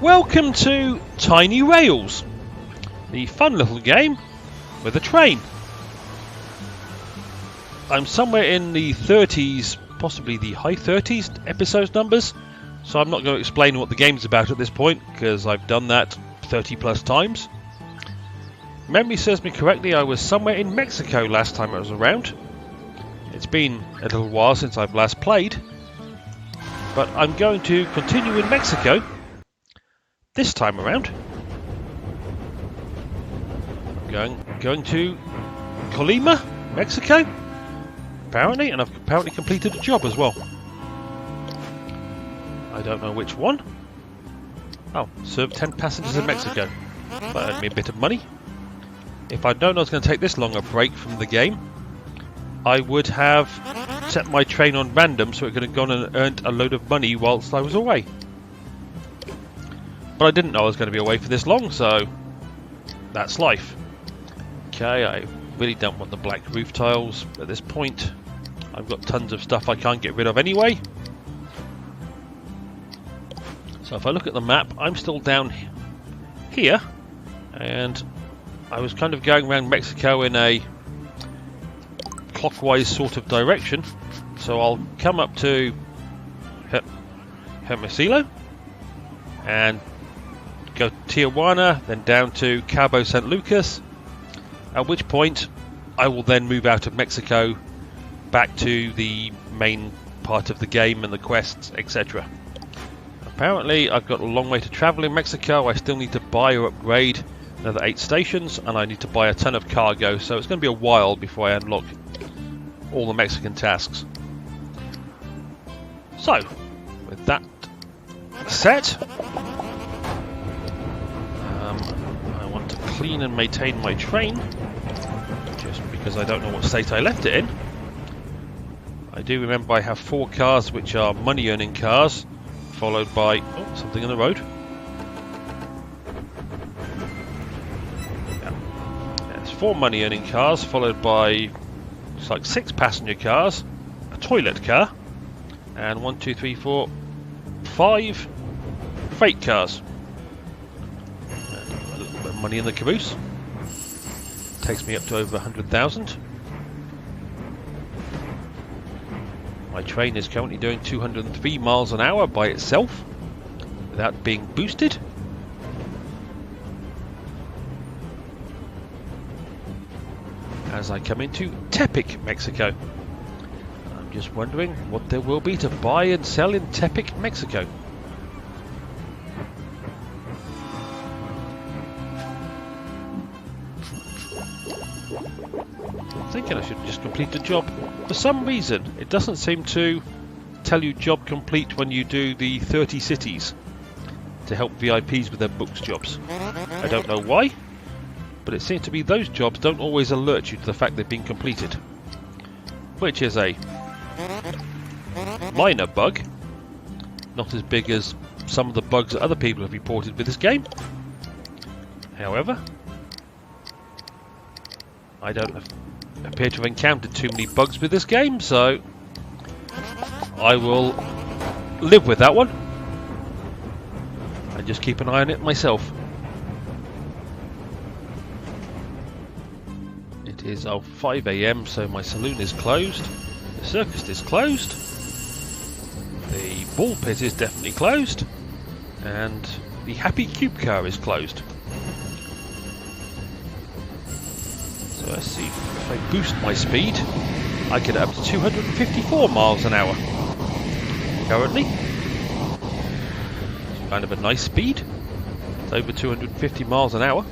Welcome to Tiny Rails, the fun little game with a train. I'm somewhere in the 30s, possibly the high 30s episode numbers, so I'm not going to explain what the game's about at this point because I've done that 30 plus times. Memory serves me correctly, I was somewhere in Mexico last time I was around. It's been a little while since I've last played, but I'm going to continue in Mexico this time around. I'm going to Colima, Mexico, apparently, and I've apparently completed a job as well. I don't know which one. Oh, serve 10 passengers in Mexico. That earned me a bit of money. If I'd known I was going to take this long a break from the game, I would have set my train on random so it could have gone and earned a load of money whilst I was away. But I didn't know I was going to be away for this long, so that's life. Okay, I really don't want the black roof tiles at this point. I've got tons of stuff I can't get rid of anyway. So if I look at the map, I'm still down here, and I was kind of going around Mexico in a clockwise sort of direction. So I'll come up to Hermosillo and go to Tijuana, then down to Cabo San Lucas, at which point I will then move out of Mexico back to the main part of the game and the quests, etc. Apparently I've got a long way to travel in Mexico. I still need to buy or upgrade another 8 stations, and I need to buy a ton of cargo, so it's going to be a while before I unlock all the Mexican tasks. So, with that set, I want to clean and maintain my train, just because I don't know what state I left it in. I do remember I have 4 cars which are money earning cars, followed by something in the road. Yeah. There's 4 money earning cars, followed by looks like 6 passenger cars, a toilet car, and 1, 2, 3, 4, 5 freight cars. And a little bit of money in the caboose. Takes me up to over 100,000. My train is currently doing 203 miles an hour by itself, without being boosted. As I come into Tepic, Mexico. I'm just wondering what there will be to buy and sell in Tepic, Mexico. I'm thinking I should just complete the job. For some reason, it doesn't seem to tell you job complete when you do the 30 cities to help VIPs with their books jobs. I don't know why, but it seems to be those jobs don't always alert you to the fact they've been completed, which is a minor bug, not as big as some of the bugs that other people have reported with this game. However, I don't appear to have encountered too many bugs with this game, so I will live with that one and just keep an eye on it myself. It is 5 AM, so my saloon is closed, the circus is closed, the ball pit is definitely closed, and the Happy Cube car is closed. So let's see, if I boost my speed, I get up to 254 miles an hour. Currently, it's kind of a nice speed. It's over 250 miles an hour.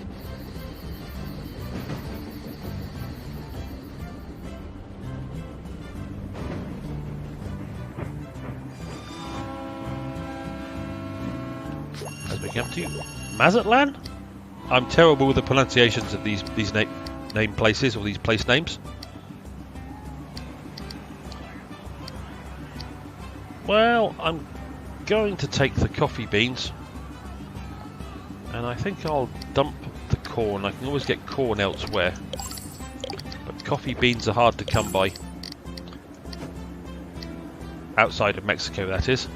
As we come to Mazatlan, I'm terrible with the pronunciations of these name places, or these place names. Well, I'm going to take the coffee beans, and I think I'll dump the corn. I can always get corn elsewhere, but coffee beans are hard to come by. Outside of Mexico, that is.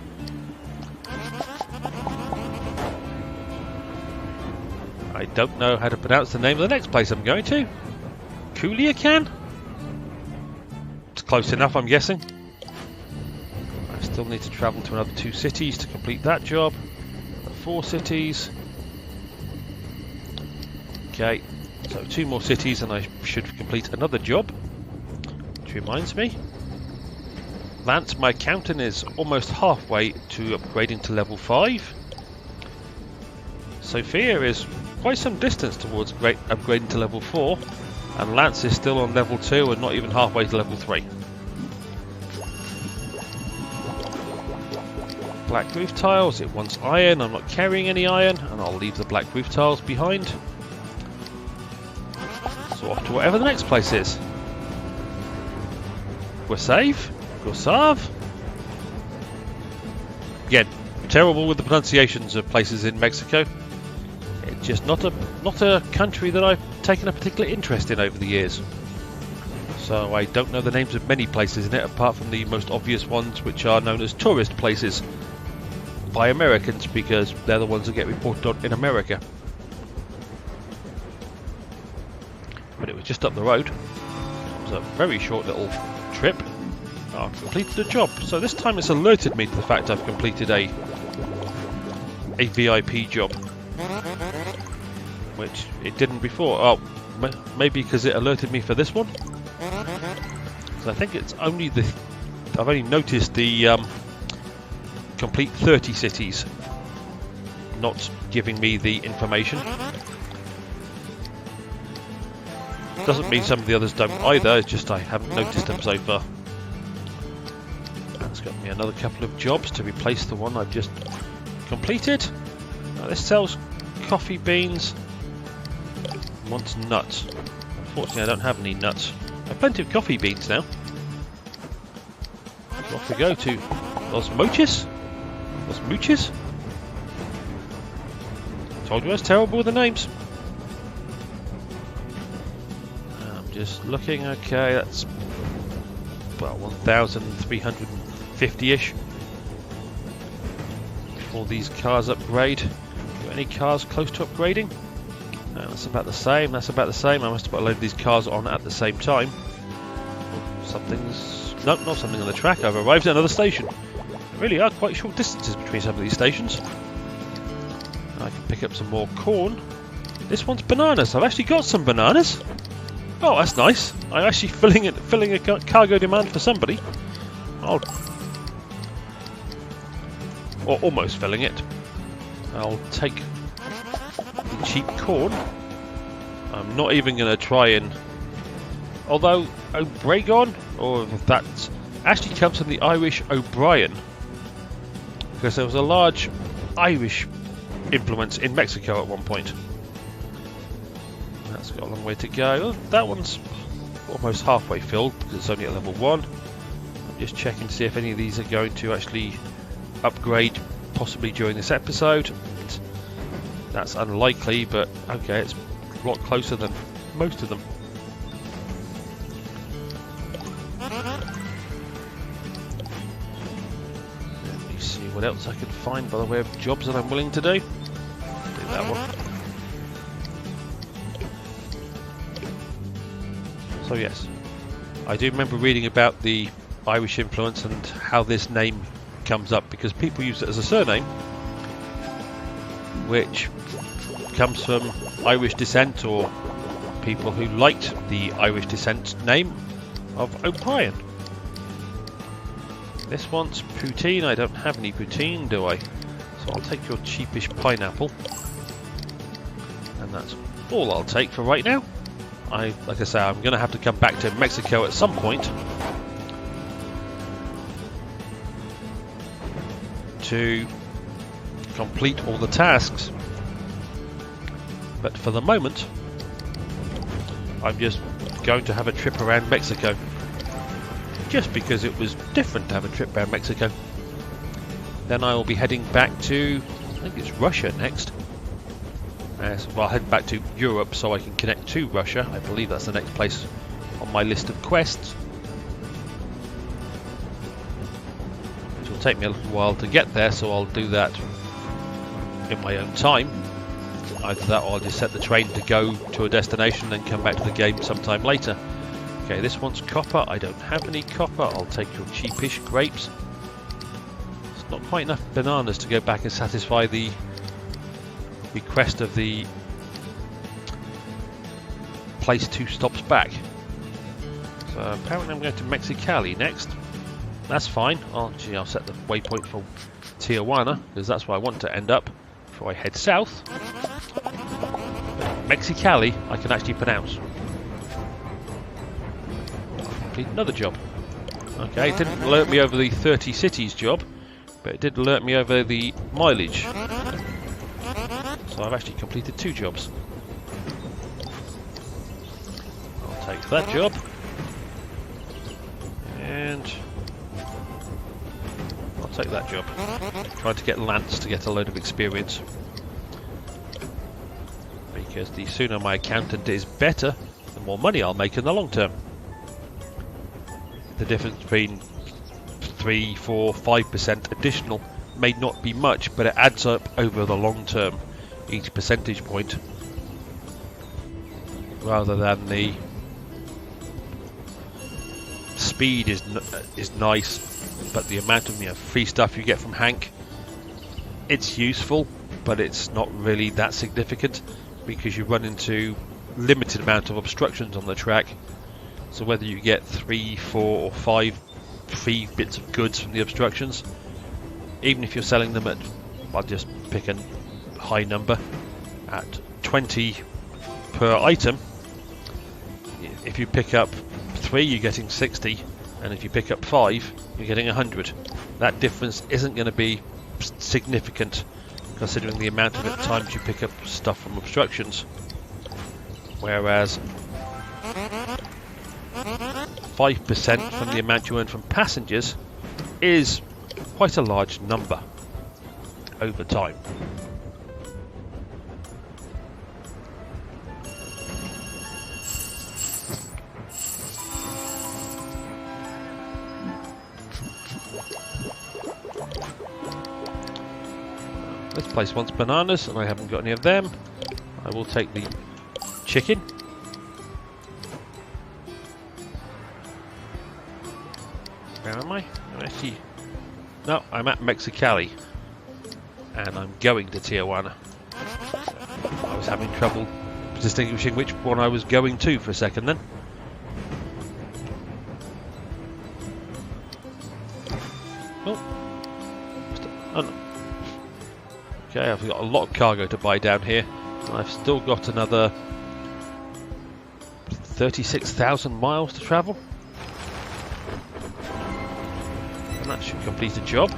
I don't know how to pronounce the name of the next place I'm going to. Kuliakan? It's close enough, I'm guessing. I still need to travel to another 2 cities to complete that job. 4 cities. Okay, so 2 more cities and I should complete another job. Which reminds me, Lance, my accountant, is almost halfway to upgrading to level 5. Sophia is quite some distance towards upgrading to level 4. And Lance is still on level 2 and not even halfway to level 3. Black roof tiles, it wants iron. I'm not carrying any iron, and I'll leave the black roof tiles behind. So off to whatever the next place is. Gusav? Again, terrible with the pronunciations of places in Mexico. It's just not a country that I've taken a particular interest in over the years. So I don't know the names of many places in it, apart from the most obvious ones, which are known as tourist places by Americans, because they're the ones that get reported on in America. But it was just up the road. It was a very short little trip. I've completed a job. So this time it's alerted me to the fact I've completed a VIP job, which it didn't before. Oh, maybe because it alerted me for this one. So I think it's only I've only noticed the complete 30 cities not giving me the information. Doesn't mean some of the others don't either, it's just I haven't noticed them so far. That's got me another couple of jobs to replace the one I've just completed. Now this sells coffee beans. Wants nuts. Unfortunately I don't have any nuts. I have plenty of coffee beans now. So off we go to Los Mooches. Told you I was terrible with the names. I'm just looking. Okay, that's well 1,350-ish before these cars upgrade. Got any cars close to upgrading? No, that's about the same. That's about the same. I must have put a load of these cars on at the same time. Something's nope, not something on the track. I've arrived at another station. There really are quite short distances between some of these stations. I can pick up some more corn. This one's bananas. I've actually got some bananas. Oh, that's nice. I'm actually filling a cargo demand for somebody. Or almost filling it. I'll take the cheap corn. I'm not even going to try and... Although Obregon, or that actually comes from the Irish O'Brien, because there was a large Irish influence in Mexico at one point. That's got a long way to go. Oh, that one's almost halfway filled because it's only at level 1. I'm just checking to see if any of these are going to actually upgrade possibly during this episode. That's unlikely, but okay, it's a lot closer than most of them. Let me see what else I can find by the way of jobs that I'm willing to do. Do that one. So yes, I do remember reading about the Irish influence and how this name comes up, because people use it as a surname, which comes from Irish descent, or people who liked the Irish descent name of O'Brien. This one's poutine. I don't have any poutine, do I? So I'll take your cheapish pineapple, and that's all I'll take for right now. Like I say, I'm going to have to come back to Mexico at some point to complete all the tasks. But for the moment, I'm just going to have a trip around Mexico. Just because it was different to have a trip around Mexico. Then I will be heading back to, I think it's Russia next. Well, I'll head back to Europe so I can connect to Russia. I believe that's the next place on my list of quests. It will take me a little while to get there, so I'll do that in my own time. Either that or I'll just set the train to go to a destination and come back to the game sometime later. Okay, this one's copper. I don't have any copper. I'll take your cheapish grapes. It's not quite enough bananas to go back and satisfy the request of the place 2 stops back. So apparently I'm going to Mexicali next. That's fine. I'll set the waypoint for Tijuana because that's where I want to end up before I head south. Mexicali I can actually pronounce. Complete another job. Okay, it didn't alert me over the 30 cities job, but it did alert me over the mileage. So I've actually completed 2 jobs. I'll take that job. And I'll take that job. Trying to get Lance to get a load of experience. Because the sooner my accountant is better, the more money I'll make in the long term. The difference between 3, 4, 5% additional may not be much, but it adds up over the long term, each percentage point, rather than the speed is nice, but the amount of free stuff you get from Hank, it's useful, but it's not really that significant because you run into limited amount of obstructions on the track. So whether you get 3, 4 or 5 free bits of goods from the obstructions, even if you're selling them at, I'll just pick a high number, at 20 per item, if you pick up 3 you're getting 60, and if you pick up 5 you're getting 100. That difference isn't going to be significant considering the amount of times you pick up stuff from obstructions, whereas 5% from the amount you earn from passengers is quite a large number over time. This place wants bananas and I haven't got any of them. I will take the chicken. Where am I? Actually, no, I'm at Mexicali and I'm going to Tijuana. I was having trouble distinguishing which one I was going to for a second then. Oh no. Okay, I've got a lot of cargo to buy down here. I've still got another 36,000 miles to travel. And that should complete a job.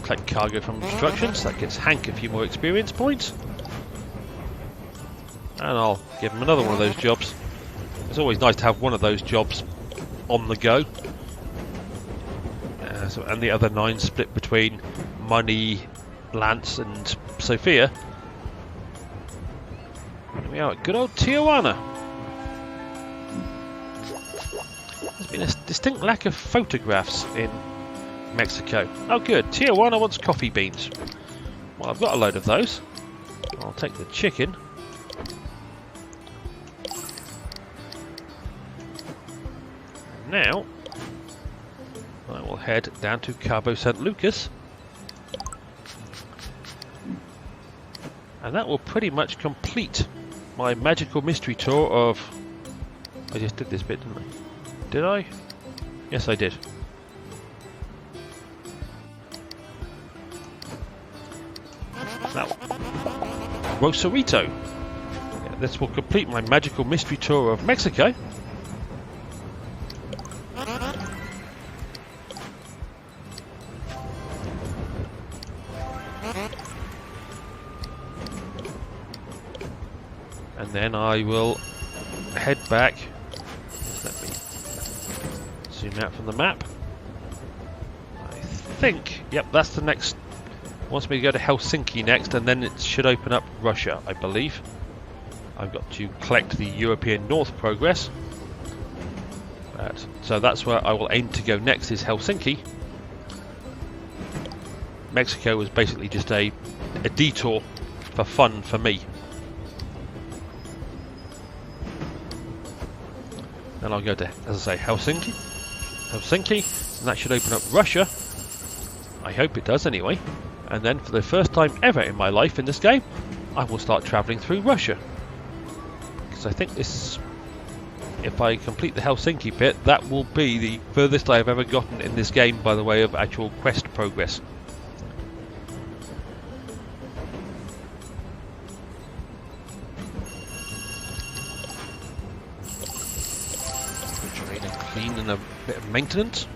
Collect cargo from obstructions. That gets Hank a few more experience points. And I'll give him another one of those jobs. It's always nice to have one of those jobs on the go. And the other 9 split between money, Lance and Sophia. Here we are at good old Tijuana. There's been a distinct lack of photographs in Mexico. Oh good, Tijuana wants coffee beans. Well, I've got a load of those. I'll take the chicken. Now I will head down to Cabo San Lucas, and that will pretty much complete my magical mystery tour of... I just did this bit, didn't I? Did I? Yes, I did. Now, Rosarito. Yeah, this will complete my magical mystery tour of Mexico. And then I will head back. Let me zoom out from the map. I think, yep, that's the next. Wants me to go to Helsinki next, and then it should open up Russia, I believe. I've got to collect the European North progress. So that's where I will aim to go next, is Helsinki. Mexico was basically just a detour for fun for me. Then I'll go to, as I say, Helsinki, and that should open up Russia. I hope it does anyway. And then for the first time ever in my life in this game, I will start travelling through Russia. Because I think this, if I complete the Helsinki bit, that will be the furthest I've ever gotten in this game by the way of actual quest progress. Clean and a bit of maintenance.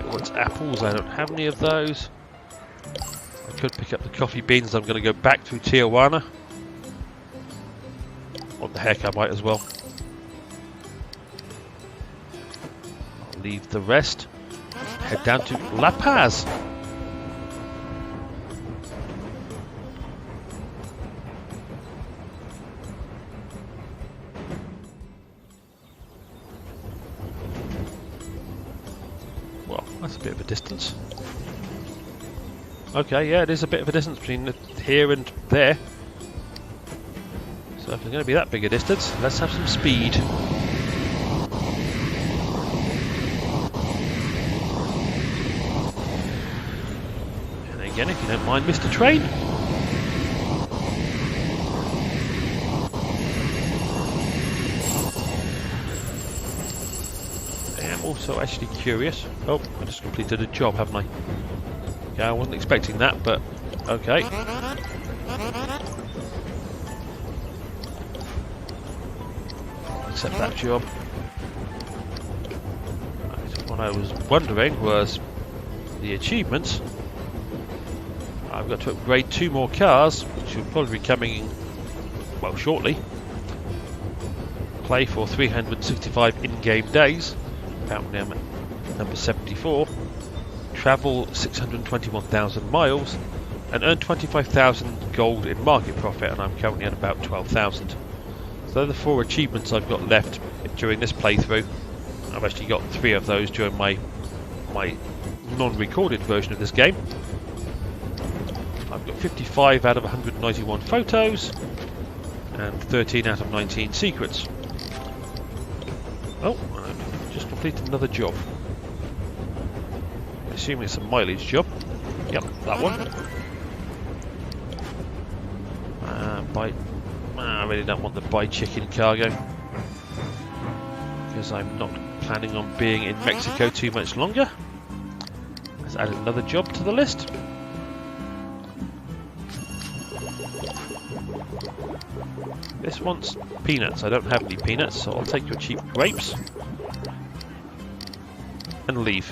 What's apples? I don't have any of those. I could pick up the coffee beans. I'm going to go back through Tijuana. What the heck, I might as well. I'll leave the rest. Head down to La Paz. Well, that's a bit of a distance. Okay, yeah, it is a bit of a distance between here and there. So if it's going to be that big a distance, let's have some speed. And again, if you don't mind, Mr. Train. I am also actually curious. Oh, I just completed a job, haven't I? Yeah, I wasn't expecting that, but okay. Accept that job. What I was wondering was the achievements. I've got to upgrade 2 more cars, which will probably be coming, well, shortly. Play for 365 in-game days. Apparently I'm at number 74. Travel 621,000 miles and earn 25,000 gold in market profit, and I'm currently at about 12,000. So the 4 achievements I've got left during this playthrough. I've actually got 3 of those during my non-recorded version of this game. I've got 55 out of 191 photos and 13 out of 19 secrets. Oh, I've just completed another job. Assuming it's a mileage job. Yep, that one. I really don't want the buy chicken cargo because I'm not planning on being in Mexico too much longer. Let's add another job to the list. This wants peanuts. I don't have any peanuts, so I'll take your cheap grapes and leave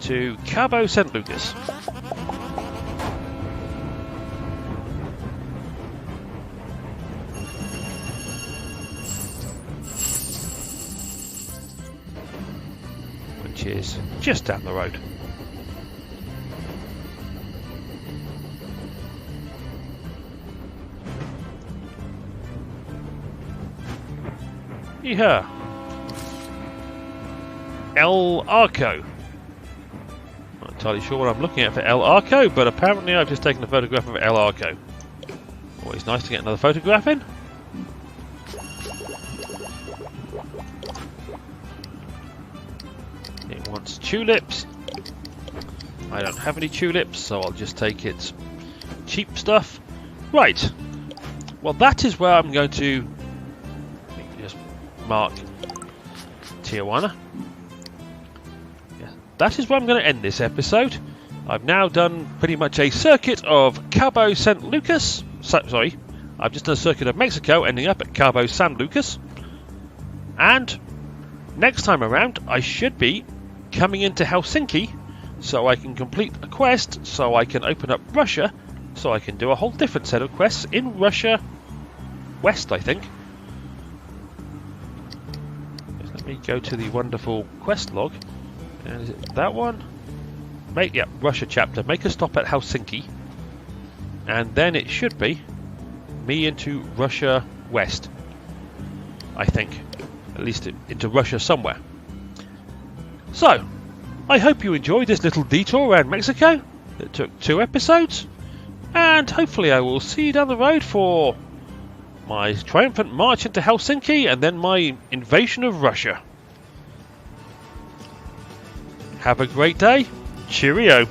to Cabo San Lucas. Which is just down the road. Yeehaw! El Arco. Not entirely sure what I'm looking at for El Arco, but apparently I've just taken a photograph of El Arco. Always nice to get another photograph in. It wants tulips. I don't have any tulips, so I'll just take its cheap stuff. Right. Well, that is where I'm going to just mark Tijuana. Yeah, that is where I'm going to end this episode. I've now done pretty much a circuit of Cabo San Lucas. Sorry, I've just done a circuit of Mexico, ending up at Cabo San Lucas. And next time around, I should be coming into Helsinki, so I can complete a quest, so I can open up Russia, so I can do a whole different set of quests in Russia West, I think. Let me go to the wonderful quest log. And is it that one? Russia chapter. Make a stop at Helsinki, and then it should be me into Russia West. I think, at least into Russia somewhere. So, I hope you enjoyed this little detour around Mexico. It took 2 episodes, and hopefully I will see you down the road for my triumphant march into Helsinki and then my invasion of Russia. Have a great day. Cheerio.